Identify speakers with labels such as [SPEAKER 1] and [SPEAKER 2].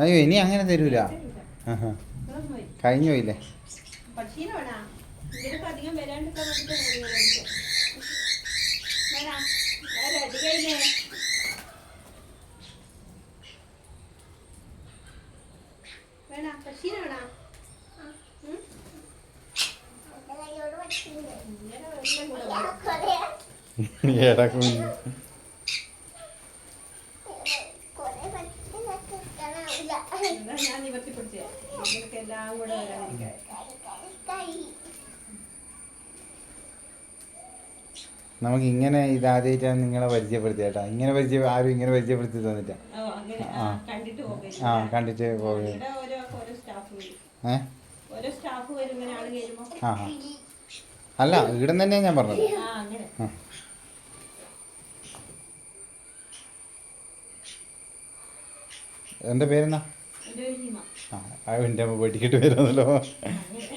[SPEAKER 1] അയ്യോ ഇനി അങ്ങനെ തരൂല. കഴിഞ്ഞു പോയില്ലേ. എടാ കുഞ്ഞ് നമുക്ക് ഇങ്ങനെ ഇതാദ്യമായിട്ടാണ് നിങ്ങളെ പരിചയപ്പെടുത്തിയേട്ടാ. ഇങ്ങനെ ആരും ഇങ്ങനെ പരിചയപ്പെടുത്തി തന്നിട്ടാ. കണ്ടിട്ട് പോവുക. ആ അല്ല ഇവിടെ തന്നെയാണ് ഞാൻ പറഞ്ഞത്. എൻ്റെ പേരെന്നാ? എൻ്റെ അമ്മ പേടിക്കിട്ട് വരുന്നല്ലോ.